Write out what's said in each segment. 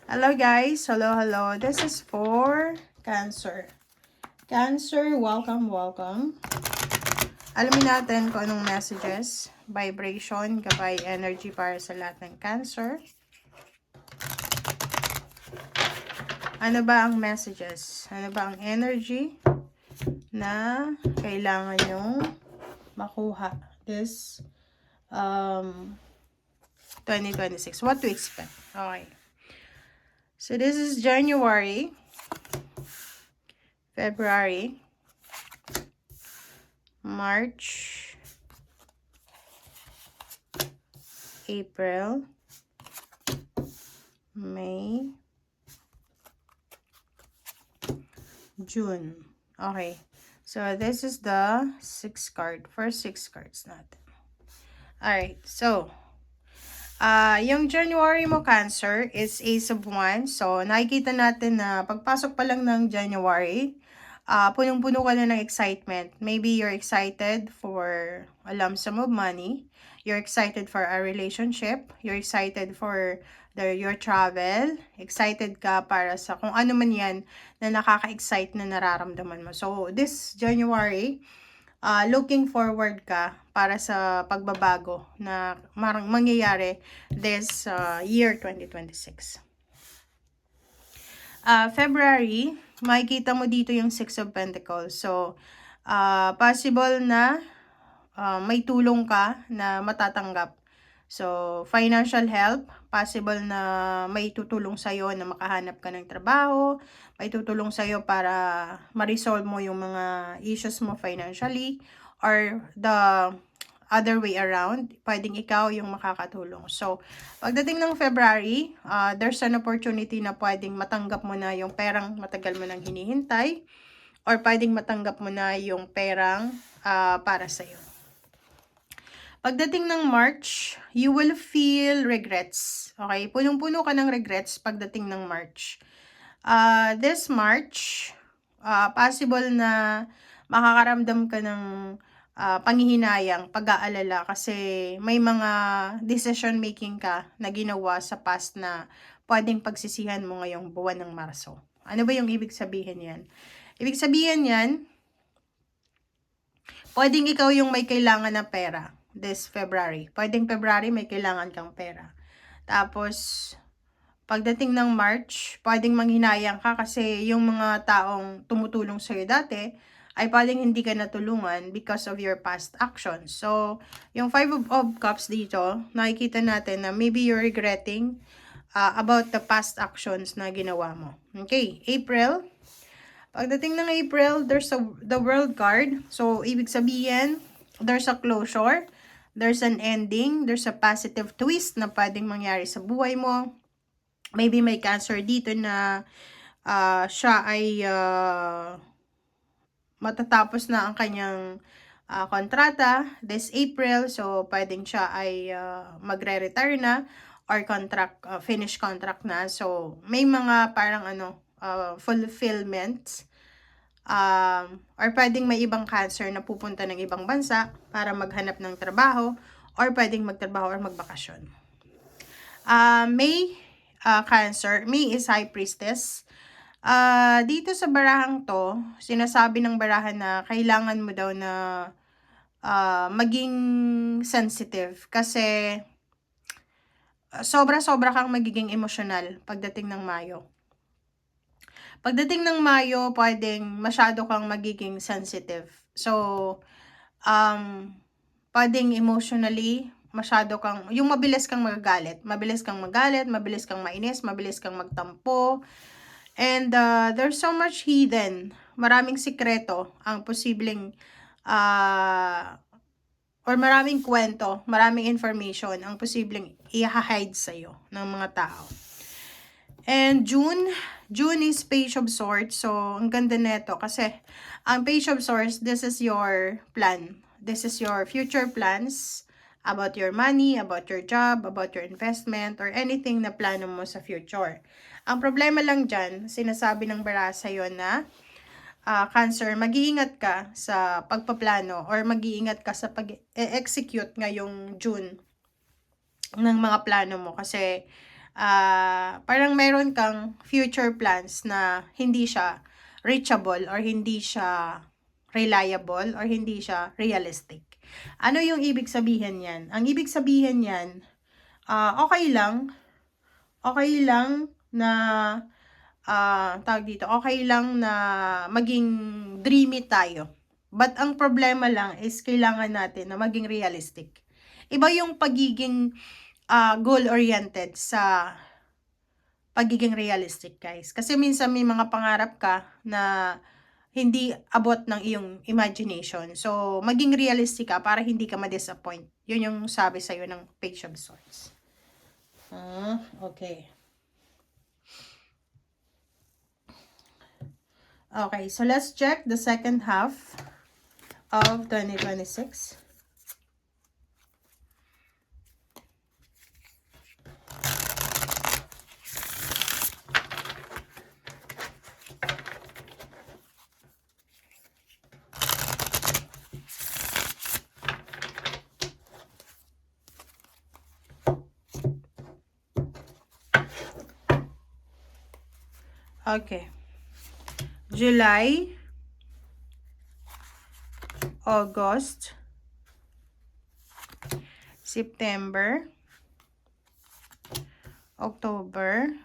Hello guys, hello. This is for Cancer. Cancer, welcome. Alamin natin kung anong messages, vibration, gabay, energy para sa lahat ng Cancer. Ano ba ang messages? Ano ba ang energy na kailangan nyong makuha this 2026? What to expect? Okay. So this is January, February, March, April, May, June. Okay. So, this is the first six cards natin. Alright. So, yung January mo, Cancer, is Ace of Wands. So, nakikita natin na pagpasok pa lang ng January, punong-puno ka na ng excitement. Maybe you're excited for a lump sum of money. You're excited for a relationship. You're excited for your travel. Excited ka para sa kung ano man yan na nakaka-excite na nararamdaman mo. So, this January, looking forward ka para sa pagbabago na mangyayari this year 2026. February, makikita mo dito yung Six of Pentacles. So, possible na may tulong ka na matatanggap. So, financial help, possible na may tutulong sa'yo na makahanap ka ng trabaho, may tutulong sa'yo para ma-resolve mo yung mga issues mo financially, or the other way around, pwedeng ikaw yung makakatulong. So, pagdating ng February, there's an opportunity na pwedeng matanggap mo na yung perang matagal mo nang hinihintay, or pwedeng matanggap mo na yung perang para sa'yo. Pagdating ng March, you will feel regrets. Okay? Punong-puno ka ng regrets pagdating ng March. This March, possible na makakaramdam ka ng panghihinayang, pag-aalala kasi may mga decision making ka na ginawa sa past na pwedeng pagsisihan mo ngayong buwan ng Marso. Ano ba yung ibig sabihin yan? Ibig sabihin yan, pwedeng ikaw yung may kailangan na pera this February. Pwedeng February may kailangan kang pera. Tapos, pagdating ng March, pwedeng manghinayang ka kasi yung mga taong tumutulong sa'yo dati ay pwedeng hindi ka natulungan because of your past actions. So, yung Five of Cups dito, nakikita natin na maybe you're regretting about the past actions na ginawa mo. Okay, April. Pagdating ng April, there's the World card. So, ibig sabihin, there's a closure, there's an ending, there's a positive twist na pwedeng mangyari sa buhay mo. Maybe may Cancer dito na siya ay matatapos na ang kanyang kontrata this April. So, pwedeng siya ay magre-retire na or finish contract na. So, may mga parang fulfillment. Or pwedeng may ibang Cancer na pupunta ng ibang bansa para maghanap ng trabaho, or pwedeng magtrabaho or magbakasyon. May Cancer, May is High Priestess. Dito sa barahang to, sinasabi ng barahan na kailangan mo daw na maging sensitive kasi sobra-sobra kang magiging emosyonal pagdating ng Mayo. Pagdating ng Mayo, pwedeng masyado kang magiging sensitive. So, pwedeng emotionally, masyado kang, yung mabilis kang magalit, mabilis kang mainis, mabilis kang magtampo. And there's so much hidden, maraming sikreto ang posibleng, or maraming kwento, maraming information ang posibleng i-hide sa'yo ng mga tao. And June is Page of Swords. So, ang ganda neto kasi ang Page of Swords, this is your plan. This is your future plans about your money, about your job, about your investment, or anything na plano mo sa future. Ang problema lang dyan, sinasabi ng bara sa'yo na Cancer, mag-iingat ka sa pagpaplano or mag-iingat ka sa pag-execute ngayong June ng mga plano mo kasi parang meron kang future plans na hindi siya reachable or hindi siya reliable or hindi siya realistic. Ano yung ibig sabihin yan? Ang ibig sabihin yan, okay lang na tawag dito, okay lang na maging dreamy tayo. But ang problema lang is kailangan natin na maging realistic. Iba yung pagiging goal-oriented sa pagiging realistic, guys. Kasi minsan may mga pangarap ka na hindi abot ng iyong imagination. So, maging realistic ka para hindi ka ma-disappoint. Yun yung sabi sa'yo ng Page of Swords. Okay. Okay, so let's check the second half of 2026. Okay. July, August, September, October,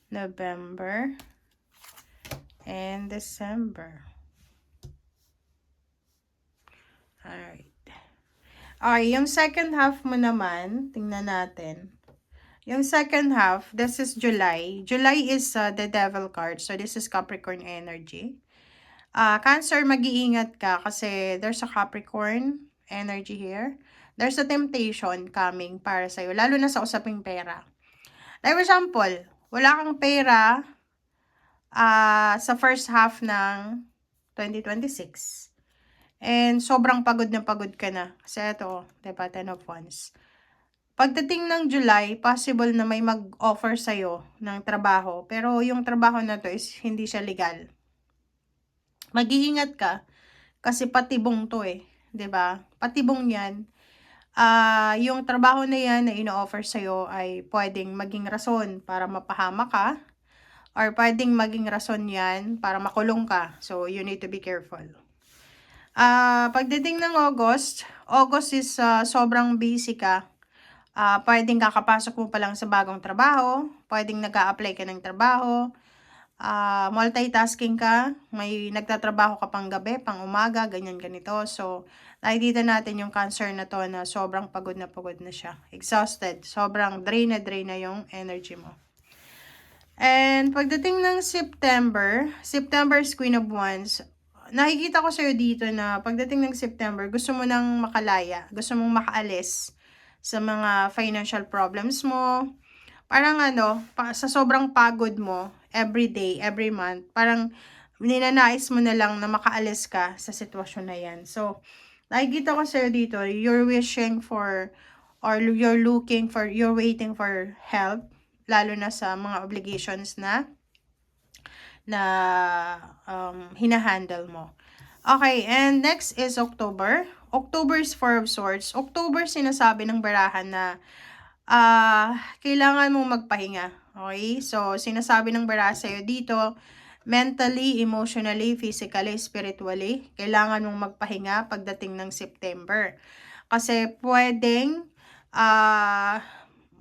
November, and December. Alright. Okay, yung second half mo naman, tingnan natin. Yung second half, this is July. July is the Devil card. So, this is Capricorn energy. Cancer, mag-iingat ka kasi there's a Capricorn energy here. There's a temptation coming para sa'yo, lalo na sa usaping pera. Like for example, wala kang pera sa first half ng 2026. And sobrang pagod na pagod ka na. Kasi ito, diba, 10 of Wands. Pagdating ng July, possible na may mag-offer sa'yo ng trabaho. Pero yung trabaho na to is hindi siya legal. Mag-iingat ka kasi patibong to eh. 'Di ba? Patibong yan. Yung trabaho na yan na ino-offer sa'yo ay pwedeng maging rason para mapahama ka. Or pwedeng maging rason yan para makulong ka. So, you need to be careful. Pagdating ng August is sobrang busy ka. Pwedeng kakapasok mo pa lang sa bagong trabaho, pwedeng nag-a-apply ka ng trabaho, multitasking ka, may nagtatrabaho ka pang gabi, pang umaga, ganyan ganito. So, nakikita natin yung Cancer na to na sobrang pagod na siya. Exhausted, sobrang drain na yung energy mo. And pagdating ng September is Queen of Wands. Nakikita ko sa'yo dito na pagdating ng September, gusto mo nang makalaya, gusto mong makaalis sa mga financial problems mo. Parang sa sobrang pagod mo, every day, every month, parang ninanais mo na lang na makaalis ka sa sitwasyon na yan. So, nakikita ko sa'yo dito, you're wishing for, or you're waiting for help, lalo na sa mga obligations na hinahandle mo. Okay, and next is October. October is Four of Swords. October, sinasabi ng barahan na kailangan mong magpahinga. Okay? So, sinasabi ng barahan sa'yo dito, mentally, emotionally, physically, spiritually, kailangan mong magpahinga pagdating ng September. Kasi pwedeng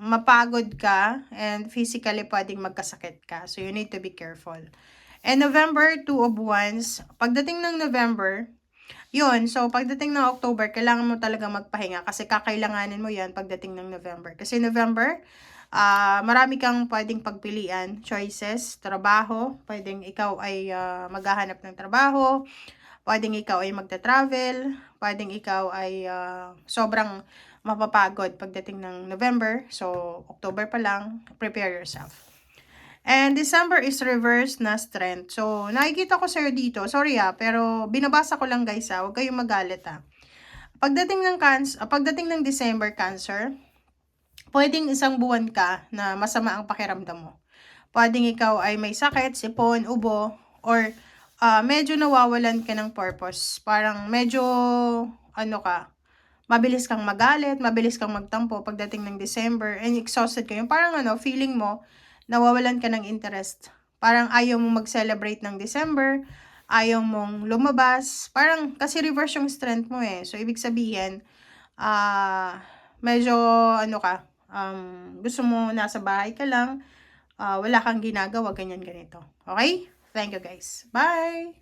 mapagod ka and physically pwedeng magkasakit ka. So, you need to be careful. And November, Two of Wands. Pagdating ng November, yun. So, pagdating ng October, kailangan mo talaga magpahinga kasi kakailanganin mo yan pagdating ng November. Kasi November, marami kang pwedeng pagpilian, choices, trabaho. Pwedeng ikaw ay maghahanap ng trabaho. Pwedeng ikaw ay magta-travel. Pwedeng ikaw ay sobrang mapapagod pagdating ng November. So, October pa lang, prepare yourself. And December is reverse na Strength. So, nakikita ko sa'yo dito. Sorry pero binabasa ko lang guys huwag kayong magalit Pagdating ng December, Cancer, pwedeng isang buwan ka na masama ang pakiramdam mo. Pwedeng ikaw ay may sakit, sipon, ubo, or medyo nawawalan ka ng purpose. Parang medyo, mabilis kang magalit, mabilis kang magtampo pagdating ng December, and exhausted ka. Yung parang feeling mo, nawawalan ka ng interest. Parang ayaw mong mag-celebrate ng December, ayaw mong lumabas. Parang, kasi reverse yung strength mo eh. So, ibig sabihin, medyo, gusto mo nasa bahay ka lang, wala kang ginagawa, ganyan, ganito. Okay? Thank you guys. Bye!